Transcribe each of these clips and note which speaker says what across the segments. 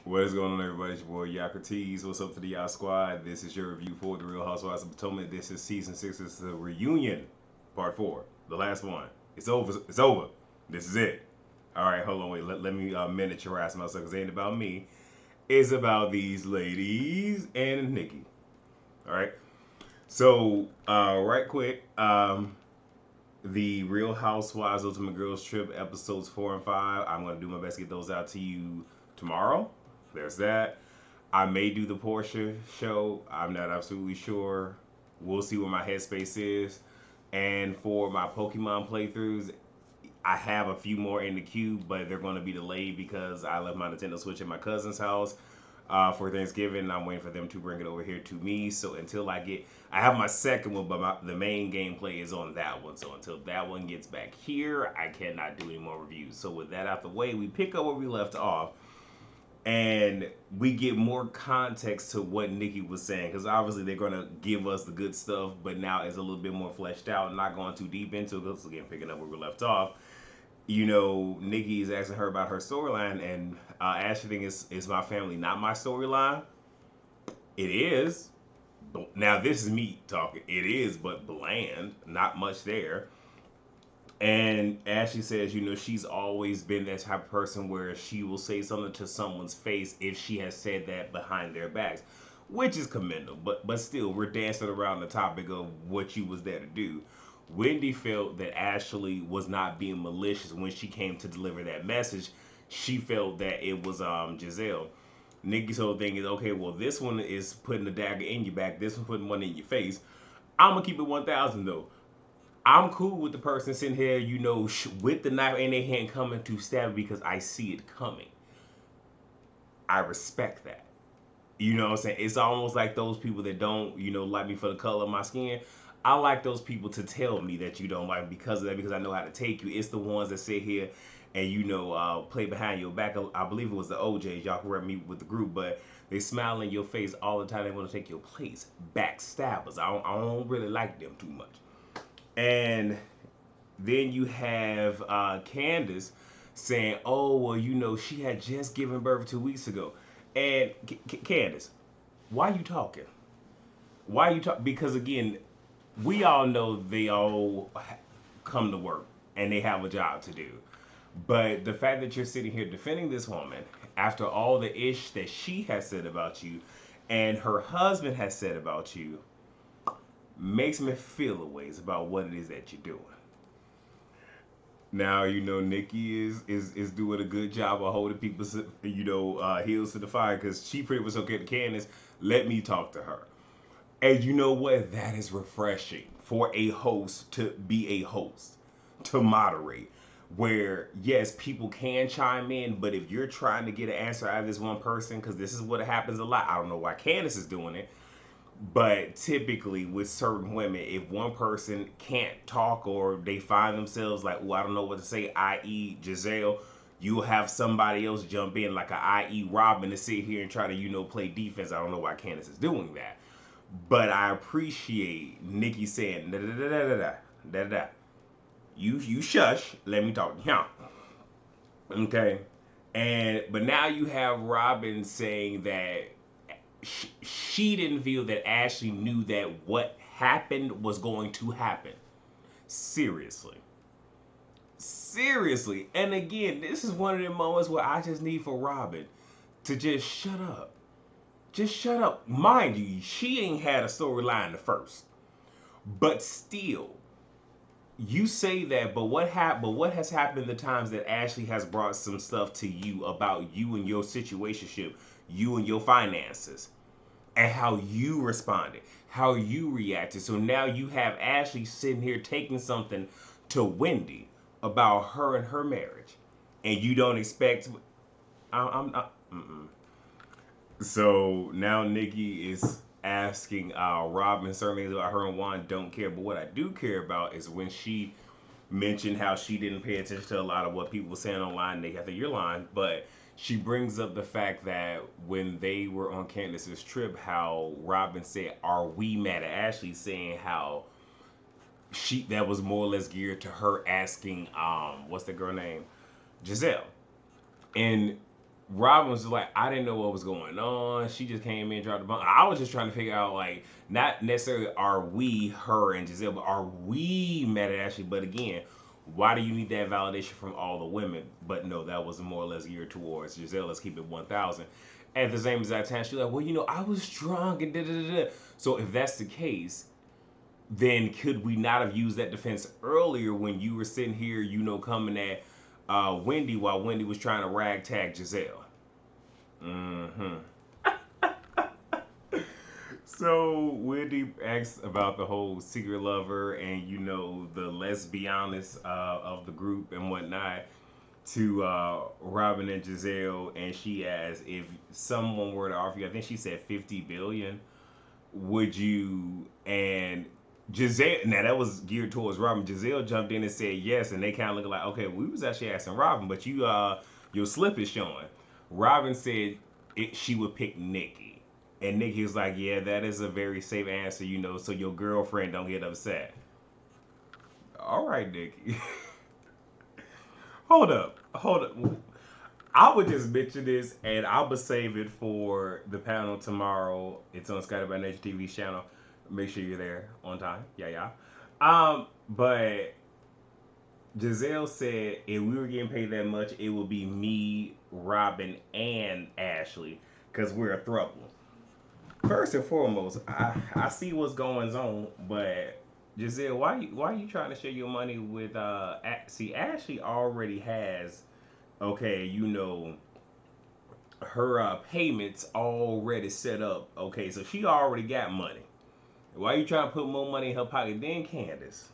Speaker 1: What is going on, everybody? It's your boy Yakratees. What's up to the Yacht Squad? This is your review for The Real Housewives of Potomac. This is season 6. It's the reunion, part 4, the last one. It's over. It's over. This is it. All right, hold on, wait. Let me miniaturize myself because it ain't about me. It's about these ladies and Nikki. All right. So, right quick, the Real Housewives Ultimate Girls Trip episodes 4 and 5. I'm gonna do my best to get those out to you tomorrow. There's that. I may do the Portia show. I'm not absolutely sure. We'll see where my headspace is. And for my Pokemon playthroughs, I have a few more in the queue, but they're going to be delayed because I left my Nintendo Switch at my cousin's house for Thanksgiving. And I'm waiting for them to bring it over here to me. So until I have my second one, but the main gameplay is on that one. So until that one gets back here, I cannot do any more reviews. So with that out the way, we pick up where we left off and we get more context to what Nikki was saying, because obviously they're gonna give us the good stuff, but now it's a little bit more fleshed out. Not going too deep into it, because again, picking up where we left off. Nikki is asking her about her storyline, and Ashley thinking is my family not my storyline? It is. Now this is me talking. It is, but bland. Not much there. And Ashley says, she's always been that type of person where she will say something to someone's face if she has said that behind their backs, which is commendable. But still, we're dancing around the topic of what you was there to do. Wendy felt that Ashley was not being malicious when she came to deliver that message. She felt that it was Giselle. Nikki's whole thing is, okay, well, this one is putting a dagger in your back. This one putting one in your face. I'm going to keep it 1,000, though. I'm cool with the person sitting here, with the knife in their hand coming to stab because I see it coming. I respect that. You know what I'm saying? It's almost like those people that don't, like me for the color of my skin. I like those people to tell me that you don't like me because of that, because I know how to take you. It's the ones that sit here and, play behind your back. I believe it was the OJs. Y'all correct me with the group, but they smile in your face all the time. They want to take your place. Backstabbers. I don't really like them too much. And then you have Candace saying, "Oh, well, she had just given birth 2 weeks ago." And Candace, why you talking? Why you talk? Because again, we all know they all come to work and they have a job to do. But the fact that you're sitting here defending this woman after all the ish that she has said about you and her husband has said about you makes me feel a ways about what it is that you're doing. Now Nikki is doing a good job of holding people heels to the fire, because she pretty much okay to Candace. Let me talk to her, and you know what? That is refreshing for a host to be a host, to moderate. Where yes, people can chime in, but if you're trying to get an answer out of this one person, because this is what happens a lot. I don't know why Candace is doing it. But typically, with certain women, if one person can't talk or they find themselves like, oh, I don't know what to say, i.e., Giselle, you'll have somebody else jump in, like a i.e., Robin, to sit here and try to, play defense. I don't know why Candace is doing that. But I appreciate Nikki saying, da da da da da da da da. You shush, let me talk to him. Okay? But now you have Robin saying that she didn't feel that Ashley knew that what happened was going to happen. Seriously. Seriously. And again, this is one of the moments where I just need for Robin to just shut up. Just shut up. Mind you, she ain't had a storyline the first. But still, you say that, but what has happened in the times that Ashley has brought some stuff to you about you and your situationship, you and your finances, and how you responded, how you reacted. So now you have Ashley sitting here taking something to Wendy about her and her marriage, and you don't expect. I'm not. So now Nikki is asking Robin certain things about her and Juan don't care. But what I do care about is when she mentioned how she didn't pay attention to a lot of what people were saying online. They have your line, but she brings up the fact that when they were on Candace's trip, how Robin said, "Are we mad at Ashley?" Saying how that was more or less geared to her asking, what's the girl name, Giselle, and Robin was just like, I didn't know what was going on. She just came in, dropped the bomb. I was just trying to figure out, like, not necessarily are we, her and Giselle, but are we mad at Ashley? But again, why do you need that validation from all the women? But no, that was more or less geared towards Giselle. Let's keep it 1,000. At the same exact time, she's like, well, I was drunk and da da da da. So if that's the case, then could we not have used that defense earlier when you were sitting here, coming at Wendy while Wendy was trying to ragtag Giselle? Mm-hmm. So Wendy asks about the whole secret lover and the let's be honest of the group and whatnot to Robin and Giselle, and she asks if someone were to offer you, I think she said 50 billion, would you? And Giselle, now that was geared towards Robin. Giselle jumped in and said yes, and they kind of looked like, okay, we was actually asking Robin, but your slip is showing. Robin said she would pick Nikki, and Nikki was like, yeah, that is a very safe answer, so your girlfriend don't get upset. All right, Nikki. Hold up. I would just mention this, and I would save it for the panel tomorrow. It's on Sky by Nature TV's channel. Make sure you're there on time. Yeah. But Giselle said if we were getting paid that much, it would be me, Robin, and Ashley, because we're a throuple. First and foremost, I see what's going on, but Giselle, why you trying to share your money with see, Ashley already has, okay, her payments already set up. Okay, so she already got money. Why you trying to put more money in her pocket? Then Candace.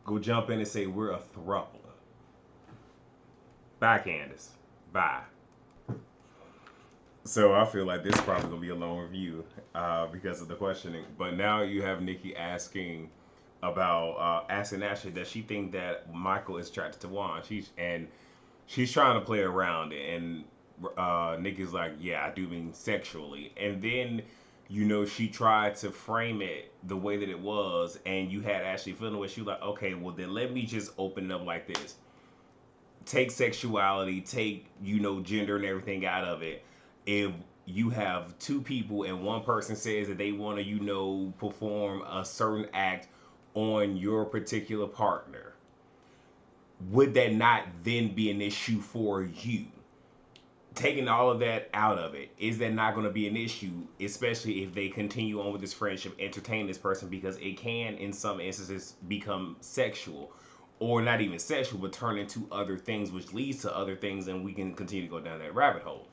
Speaker 1: Go jump in and say we're a throuple. Bye, Candace. Bye. So I feel like this is probably gonna be a long review because of the questioning. But now you have Nikki asking about asking Ashley, does she think that Michael is attracted to Juan? She's trying to play around it, and Nikki's like, yeah, I do mean sexually. And then she tried to frame it the way that it was, and you had Ashley feeling where she was like, okay, well then let me just open it up like this. Take sexuality, take gender and everything out of it. If you have two people and one person says that they want to perform a certain act on your particular partner, would that not then be an issue for you? Taking all of that out of it, is that not going to be an issue, especially if they continue on with this friendship, entertain this person, because it can in some instances become sexual, or not even sexual, but turn into other things, which leads to other things, and we can continue to go down that rabbit hole.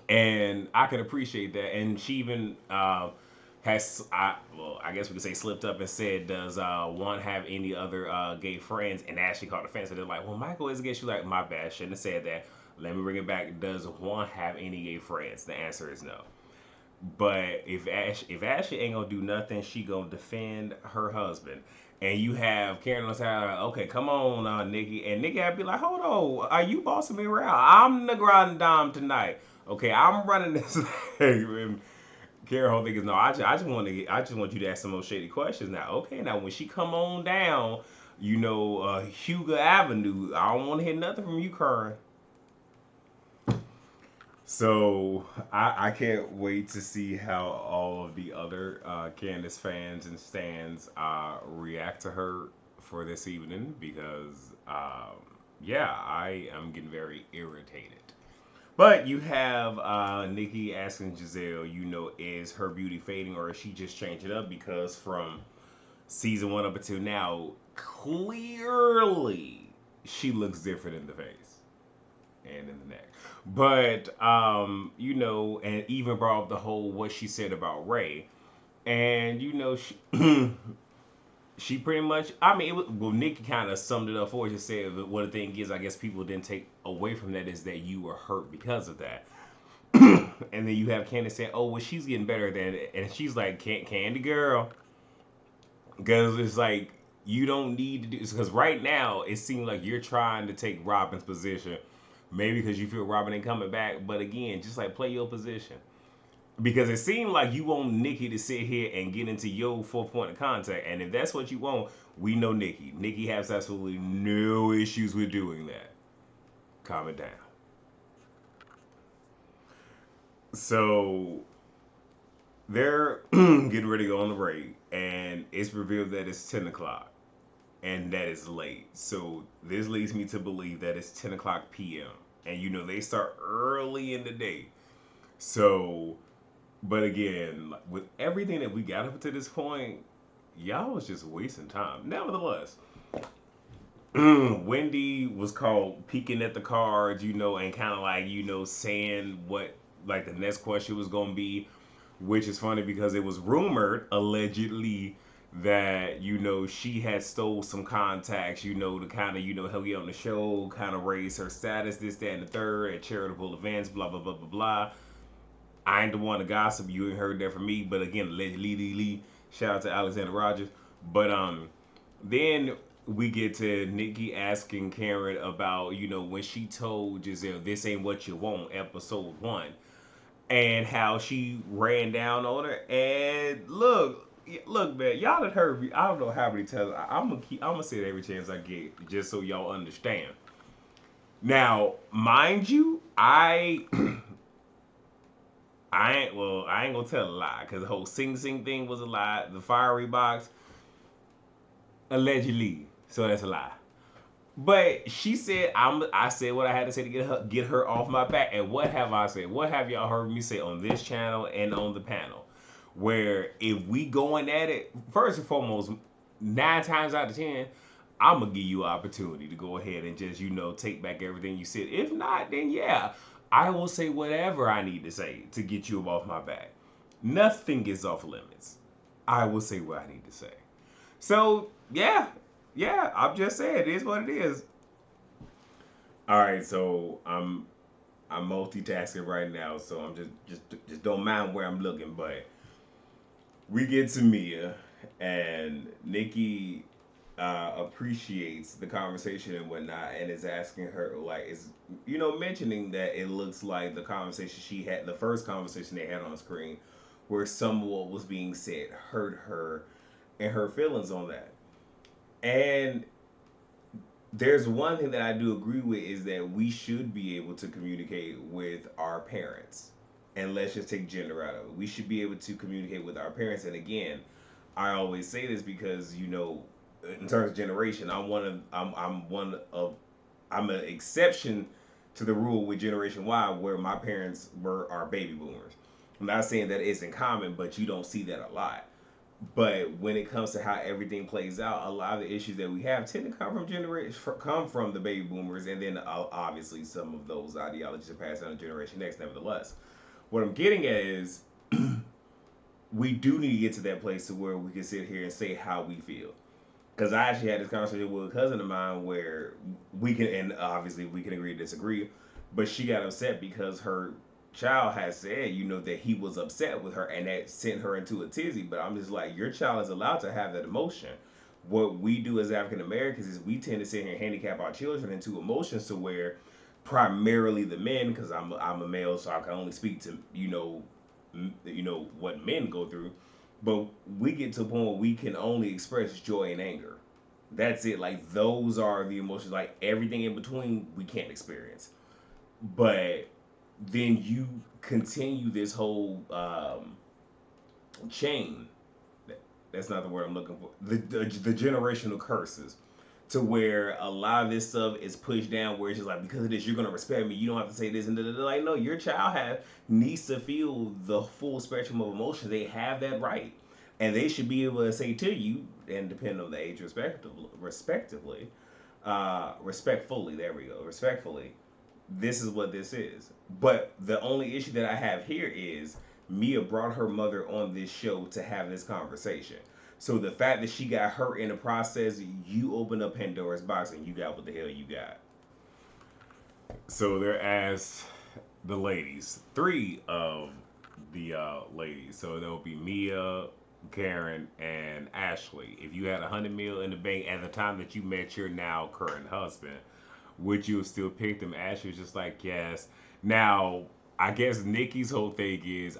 Speaker 1: And I can appreciate that. And she even I guess we could say slipped up and said, does Juan have any other gay friends? And Ashley caught offense. So they're like, well, Michael is gay. She's like, my bad, shouldn't have said that. Let me bring it back. Does Juan have any gay friends? The answer is no. But if Ashley ain't gonna do nothing, she gonna defend her husband. And you have Karen on the side, okay, come on, Nikki. And Nikki had to be like, hold on, are you bossing me around? I'm the grand dame tonight. Okay, I'm running this thing. Karen whole thing is no. I just want you to ask some more shady questions now. Okay, now when she come on down, Hugo Avenue, I don't want to hear nothing from you, Karen. So I can't wait to see how all of the other Candace fans and stans react to her for this evening, because I am getting very irritated. But you have Nikki asking Giselle, is her beauty fading, or is she just changing up? Because from season 1 up until now, clearly she looks different in the face and in the neck. But and even brought up the whole what she said about Ray, and she she pretty much, I mean, Nikki kind of summed it up for her. Just said, what the thing is, I guess people didn't take away from that is that you were hurt because of that. And then you have Candace saying, oh, well, she's getting better than it. And she's like, Candy girl. Because it's like, you don't need to do this. Because right now, it seems like you're trying to take Robin's position. Maybe because you feel Robin ain't coming back. But again, just like play your position. Because it seemed like you want Nikki to sit here and get into your 4th point of contact. And if that's what you want, we know Nikki. Nikki has absolutely no issues with doing that. Calm it down. So they're getting ready to go on the raid, and it's revealed that it's 10 o'clock, and that is late. So this leads me to believe that it's 10 o'clock p.m. And they start early in the day. So, but again, with everything that we got up to this point, y'all was just wasting time. Nevertheless, Wendy was called peeking at the cards, and kind of like, saying what like the next question was going to be, which is funny because it was rumored, allegedly, that, she had stole some contacts, to kind of, help you on the show, kind of raise her status, this, that, and the third, at charitable events, blah, blah, blah, blah, blah. I ain't the one to gossip. You ain't heard that from me. But again, allegedly, shout out to Alexander Rogers. But then we get to Nikki asking Karen about, when she told Giselle, this ain't what you want, episode 1, and how she ran down on her. And look, man, y'all had heard me. I don't know how many times. I'm gonna say it every chance I get, just so y'all understand. Now, mind you, I ain't gonna tell a lie, because the whole Sing Sing thing was a lie. The fiery box, allegedly, so that's a lie. But she said, I said what I had to say to get her off my back. And what have I said? What have y'all heard me say on this channel and on the panel? Where if we going at it, first and foremost, 9 times out of 10, I'm gonna give you an opportunity to go ahead and just, take back everything you said. If not, then yeah, I will say whatever I need to say to get you off my back. Nothing is off limits. I will say what I need to say. So yeah, I'm just saying it is what it is. All right, so I'm multitasking right now, so I'm just don't mind where I'm looking. But we get to Mia, and Nikki appreciates the conversation and whatnot, and is asking her, like, is mentioning that it looks like the conversation she had, the first conversation they had on the screen, where some of what was being said hurt her and her feelings on that. And there's one thing that I do agree with, is that we should be able to communicate with our parents. And let's just take gender out of it. We should be able to communicate with our parents. And again, I always say this because, in terms of generation, I'm an exception to the rule with Generation Y, where my parents are baby boomers. I'm not saying that isn't common, but you don't see that a lot. But when it comes to how everything plays out, a lot of the issues that we have tend to come from the baby boomers, and then obviously some of those ideologies are passed down to Generation X. Nevertheless, what I'm getting at is we do need to get to that place to where we can sit here and say how we feel. Because I actually had this conversation with a cousin of mine where and obviously we can agree to disagree, but she got upset because her child has said, that he was upset with her, and that sent her into a tizzy. But I'm just like, your child is allowed to have that emotion. What we do as African Americans is we tend to sit here and handicap our children into emotions, to where primarily the men, because I'm a male, so I can only speak to what men go through. But we get to a point where we can only express joy and anger. That's it. Like, those are the emotions. Like, everything in between, we can't experience. But then you continue this whole chain. That's not the word I'm looking for. The generational curses, to where a lot of this stuff is pushed down, where it's just like, because of this, you're gonna respect me. You don't have to say this, and like, no, your child needs to feel the full spectrum of emotions. They have that right, and they should be able to say to you, and depending on the age, respectively, respectfully. There we go. Respectfully, this is what this is. But the only issue that I have here is Mia brought her mother on this show to have this conversation. So the fact that she got hurt in the process, you open up Pandora's box and you got what the hell you got. So they're asked the ladies, 3 of the ladies. So there'll be Mia, Karen, and Ashley. If you had $100 million in the bank at the time that you met your now current husband, would you have still picked him? Ashley was just like, yes. Now, I guess Nikki's whole thing is,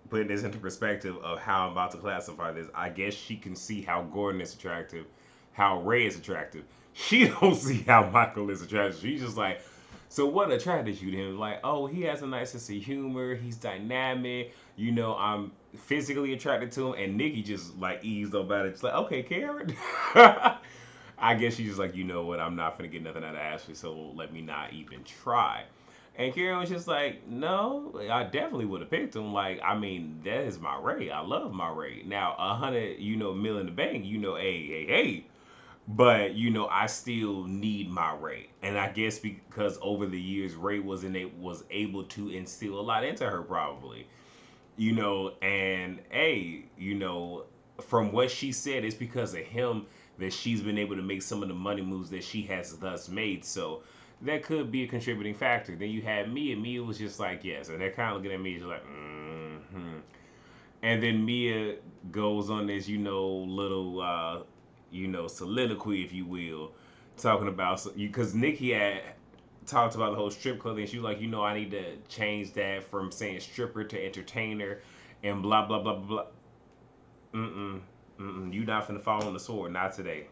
Speaker 1: putting this into perspective of how I'm about to classify this, I guess she can see how Gordon is attractive, how Ray is attractive. She don't see how Michael is attractive. She's just like, so what attracted you to him? Like, oh, he has a nice sense of humor. He's dynamic. I'm physically attracted to him. And Nikki just like eased up about it. It's like, okay, Karen. I guess she's just like, you know what? I'm not gonna get nothing out of Ashley, so let me not even try. And Karen was just like, no, I definitely would have picked him. Like, I mean, that is my Ray. I love my Ray. Now, 100, mil in the bank, hey. But I still need my Ray, and I guess because over the years Ray was able to instill a lot into her probably, and hey, from what she said, it's because of him that she's been able to make some of the money moves that she has thus made. So that could be a contributing factor. Then you had Mia. Mia was just like yes, and they're kind of looking at me just like mm-hmm. And then Mia goes on this, little, soliloquy, if you will, talking about because Nikki had talked about the whole strip club thing. She was like, I need to change that from saying stripper to entertainer, and blah blah blah blah. Mm mm. You not finna fall on the sword, not today.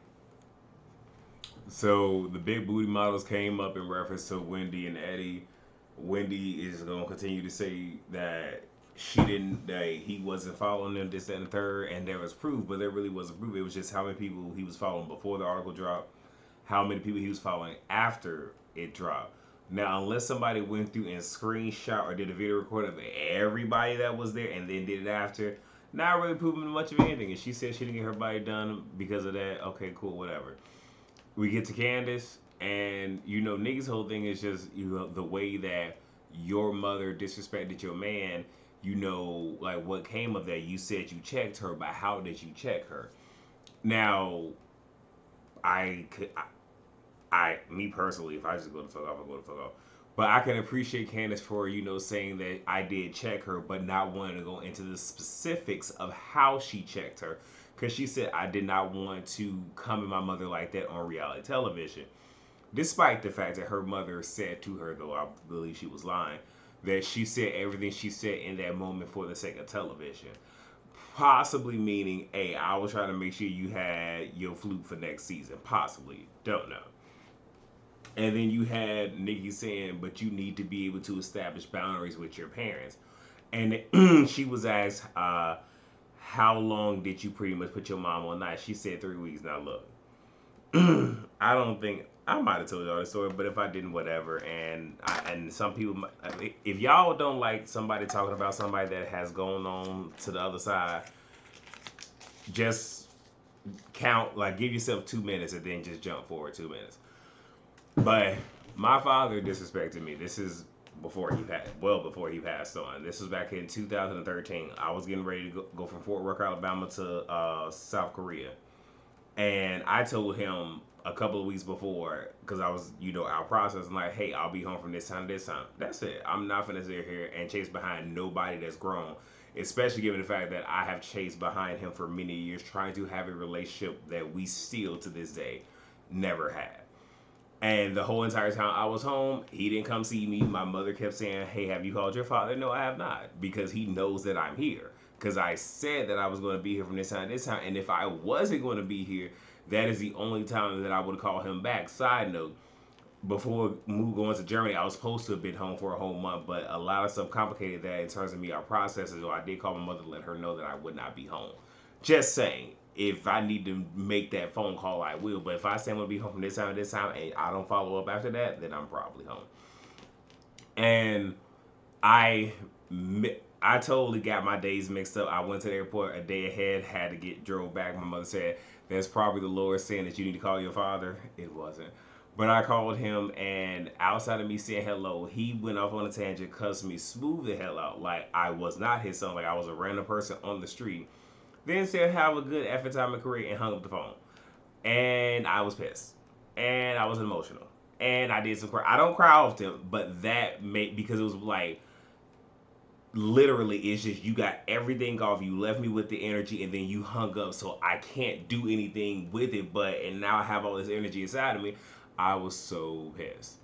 Speaker 1: So the big booty models came up in reference to Wendy and Eddie. Wendy is gonna continue to say that he wasn't following them, this, that, and the third, and there was proof, but there really wasn't proof. It was just how many people he was following before the article dropped, how many people he was following after it dropped. Now, unless somebody went through and screenshot or did a video recording of everybody that was there and then did it after, not really proving much of anything. And she said she didn't get her body done because of that. Okay, cool, whatever. We get to Candace, and niggas' whole thing is just the way that your mother disrespected your man. Like what came of that. You said you checked her, but how did you check her? Now, I could, me personally, if I just go to fuck off, I go to fuck off. But I can appreciate Candace for saying that I did check her, but not wanting to go into the specifics of how she checked her, because she said I did not want to come at my mother like that on reality television. Despite the fact that her mother said to her, though I believe she was lying, that she said everything she said in that moment for the sake of television. Possibly meaning, hey, I was trying to make sure you had your flute for next season. Possibly. Don't know. And then you had Nikki saying, but you need to be able to establish boundaries with your parents. And she was asked, how long did you pretty much put your mom on ice? She said 3 weeks. Now, look, I don't think I might have told y'all the story, but if I didn't, whatever. And some people, if y'all don't like somebody talking about somebody that has gone on to the other side, just count, like give yourself 2 minutes and then just jump forward 2 minutes. But my father disrespected me. This is before he passed on. This was back in 2013. I was getting ready to go from Fort Worth, Alabama to South Korea. And I told him a couple of weeks before, because I was, out processing, like, hey, I'll be home from this time to this time. That's it. I'm not going to sit here and chase behind nobody that's grown, especially given the fact that I have chased behind him for many years, trying to have a relationship that we still, to this day, never had. And the whole entire time I was home, he didn't come see me. My mother kept saying, hey, have you called your father? No, I have not, because he knows that I'm here. Because I said that I was going to be here from this time to this time. And if I wasn't going to be here, that is the only time that I would call him back. Side note, before going to Germany, I was supposed to have been home for a whole month, but a lot of stuff complicated that in terms of me, our processes. So I did call my mother to let her know that I would not be home. Just saying, if I need to make that phone call, I will. But if I say I'm going to be home from this time to this time and I don't follow up after that, then I'm probably home. And I totally got my days mixed up. I went to the airport a day ahead, had to get drove back. My mother said, that's probably the Lord saying that you need to call your father. It wasn't. But I called him, and outside of me saying hello, he went off on a tangent, cussed me smooth the hell out, like I was not his son, like I was a random person on the street. Then said, have a good effort time in career, and hung up the phone. And I was pissed. And I was emotional. And I did some cry. I don't cry often, but that made, because it was like, literally, it's just you got everything off. You left me with the energy, and then you hung up, so I can't do anything with it. And now I have all this energy inside of me. I was so pissed.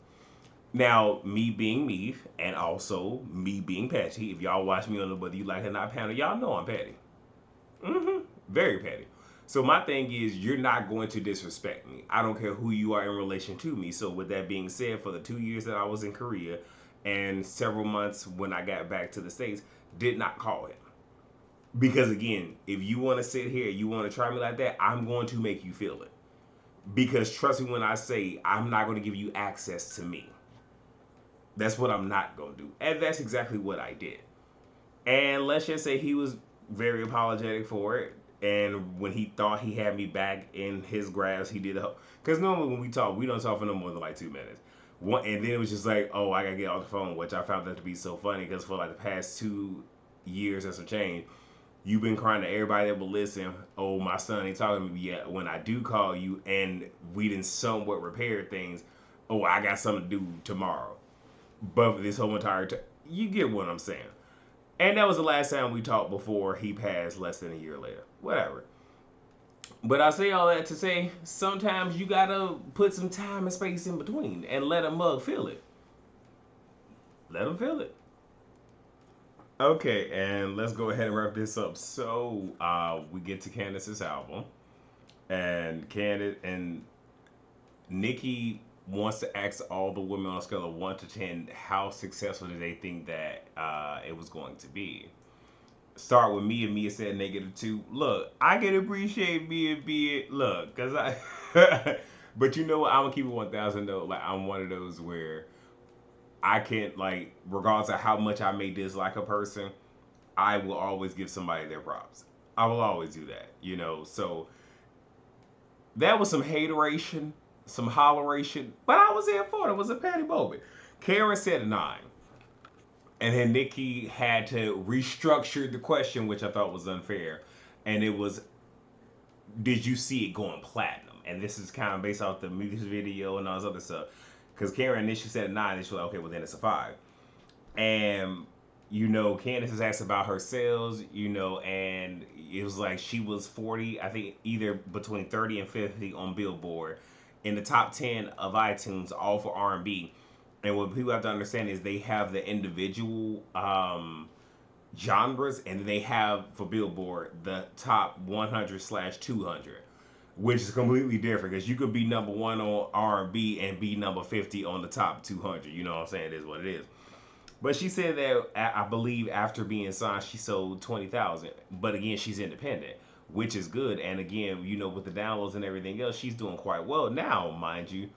Speaker 1: Now, me being me, and also me being petty. If y'all watch me on the Whether You Like It or Not panel, y'all know I'm petty. Very petty. So my thing is, you're not going to disrespect me. I don't care who you are in relation to me. So with that being said, for the 2 years that I was in Korea and several months when I got back to the States, did not call him. Because again, if you want to sit here, you want to try me like that, I'm going to make you feel it. Because trust me when I say I'm not going to give you access to me. That's what I'm not going to do. And that's exactly what I did. And let's just say he was very apologetic for it. And when he thought he had me back in his grasp, he did a. Because normally when we talk, we don't talk for no more than like 2 minutes. And then it was just like, oh, I gotta get off the phone, which I found that to be so funny because for like the past 2 years and some change, you've been crying to everybody that will listen. Oh, my son ain't talking to me yet. When I do call you, and we didn't somewhat repair things. Oh, I got something to do tomorrow. But this whole entire time, you get what I'm saying. And that was the last time we talked before he passed less than a year later. Whatever. But I say all that to say, sometimes you gotta put some time and space in between and let a mug feel it. Let him feel it. Okay, and let's go ahead and wrap this up. So, we get to Candace's album, and Candace and Nikki wants to ask all the women on a scale of 1 to 10 how successful do they think that it was going to be. Start with me, and Mia said -2. Look, I can appreciate Mia being look, cause I. But you know what? I'm gonna keep it 1,000 though. Like I'm one of those where I can't like, regardless of how much I may dislike a person, I will always give somebody their props. I will always do that, you know. So that was some hateration, some holleration, but I was here for it. It was a petty moment. Karen said a 9. And then Nikki had to restructure the question, which I thought was unfair. And it was, did you see it going platinum? And this is kind of based off the music video and all this other stuff. Because Karen initially said a 9, and she was like, okay, well then it's a 5. And, you know, Candace has asked about her sales, you know, and it was like she was 40, I think either between 30 and 50 on Billboard, in the top 10 of iTunes, all for R&B. And what people have to understand is they have the individual genres, and they have for Billboard the top 100/200, which is completely different because you could be number 1 on R&B and be number 50 on the top 200. You know what I'm saying? It is what it is. But she said that I believe after being signed, she sold 20,000. But again, she's independent, which is good. And again, you know, with the downloads and everything else, she's doing quite well now, mind you.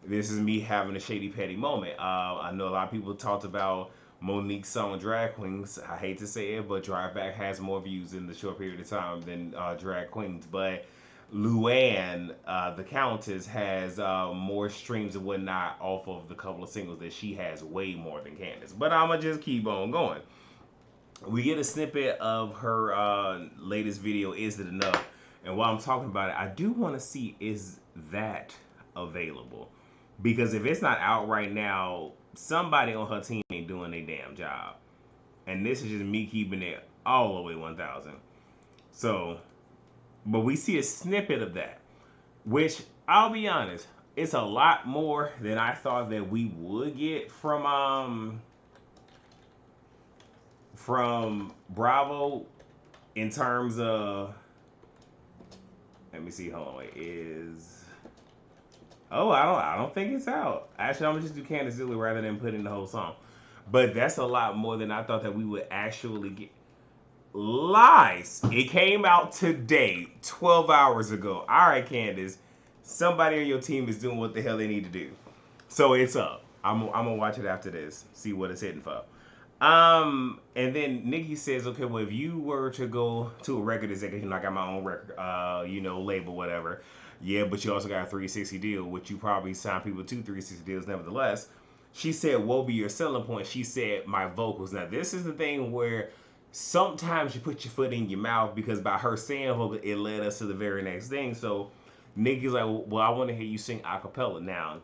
Speaker 1: This is me having a shady petty moment. I know a lot of people talked about Monique's song Drag Queens. I hate to say it, but Drive Back has more views in the short period of time than Drag Queens. But Luann, the Countess, has more streams and whatnot off of the couple of singles that she has, way more than Candace. But I'm going to just keep on going. We get a snippet of her latest video, Is It Enough? And while I'm talking about it, I do want to see, is that available? Because if it's not out right now, somebody on her team ain't doing their damn job. And this is just me keeping it all the way 1,000. So, but we see a snippet of that, which I'll be honest, it's a lot more than I thought that we would get from Bravo in terms of. Let me see. Hold on. It is. Oh, I don't think it's out. Actually, I'm gonna just do Candace Dilley rather than put in the whole song. But that's a lot more than I thought that we would actually get. Lies. It came out today, 12 hours ago. All right, Candace. Somebody on your team is doing what the hell they need to do. So it's up. I'm gonna watch it after this. See what it's hitting for. And then Nikki says, okay, well, if you were to go to a record executive, you know, I got my own record, you know, label, whatever. Yeah, but you also got a 360 deal, which you probably sign people to 360 deals nevertheless. She said, what will be your selling point? She said, my vocals. Now, this is the thing where sometimes you put your foot in your mouth because by her saying vocal, it led us to the very next thing. So Nikki's like, well, I want to hear you sing a cappella. Now,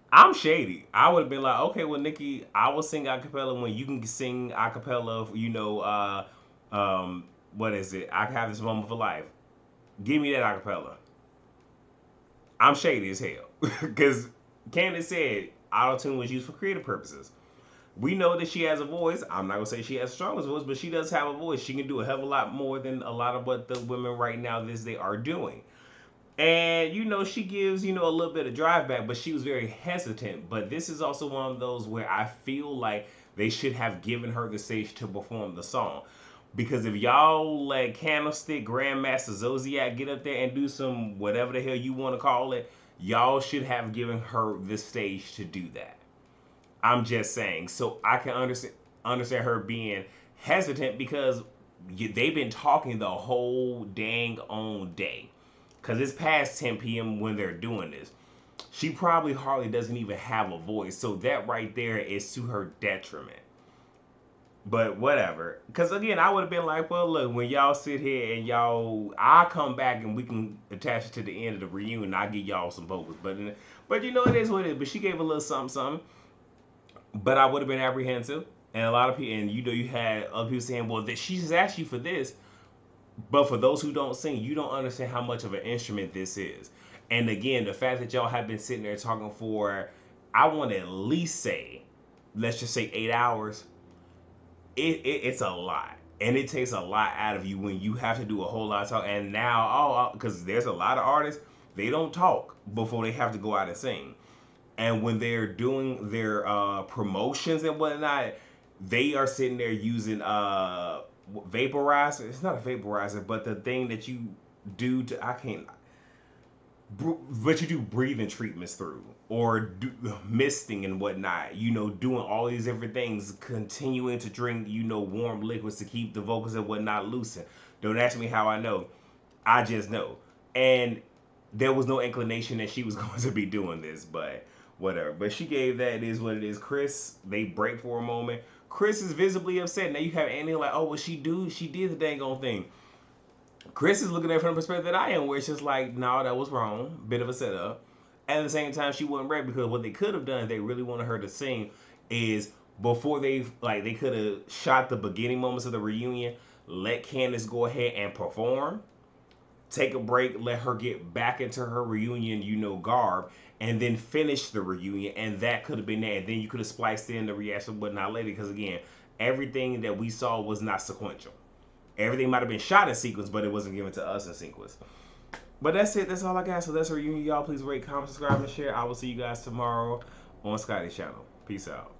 Speaker 1: I'm shady. I would have been like, okay, well, Nikki, I will sing a cappella when you can sing a cappella, you know, what is it? I can have this moment for life. Give me that acapella. I'm shady as hell. Because Candace said auto-tune was used for creative purposes. We know that she has a voice. I'm not gonna say she has the strongest voice, but she does have a voice. She can do a hell of a lot more than a lot of what the women right now this they are doing. And she gives a little bit of drive back, but she was very hesitant. But this is also one of those where I feel like they should have given her the stage to perform the song. Because if y'all let Candlestick, Grandmaster Zodiac get up there and do some whatever the hell you want to call it, y'all should have given her the stage to do that. I'm just saying. So I can understand her being hesitant because they've been talking the whole dang on day. Because it's past 10 p.m. when they're doing this. She probably hardly doesn't even have a voice. So that right there is to her detriment. But whatever. Because again, I would have been like, well, look, when y'all sit here and I'll come back and we can attach it to the end of the reunion. I'll give y'all some vocals. But it is what it is. But she gave a little something, something. But I would have been apprehensive. And a lot of people, and you had other people saying, well, she's asked you for this. But for those who don't sing, you don't understand how much of an instrument this is. And again, the fact that y'all have been sitting there talking for, I want to at least say, let's just say 8 hours, it's a lot. And it takes a lot out of you when you have to do a whole lot of talk. And now, because there's a lot of artists, they don't talk before they have to go out and sing. And when they're doing their promotions and whatnot, they are sitting there using vaporizer. It's not a vaporizer, but the thing that you do to but you do breathing treatments through or misting and whatnot. Doing all these different things, continuing to drink warm liquids to keep the vocals and whatnot loosened. Don't ask me how I know. I just know. And there was no inclination that she was going to be doing this, but whatever. But she gave that. It is what it is. Chris, they break for a moment. Chris is visibly upset. Now you have Andy like, oh, well, she did the dang on thing. Chris is looking at it from the perspective that I am, where it's just like, no, that was wrong. Bit of a setup. At the same time, she wasn't ready because what they could have done if they really wanted her to sing is before they could have shot the beginning moments of the reunion, let Candace go ahead and perform, take a break, let her get back into her reunion, garb, and then finish the reunion, and that could have been that. And then you could have spliced in the reaction, but not later, because again, everything that we saw was not sequential. Everything might have been shot in sequence, but it wasn't given to us in sequence. But that's it. That's all I got. So that's a reunion, y'all. Please rate, comment, subscribe, and share. I will see you guys tomorrow on Scotty's channel. Peace out.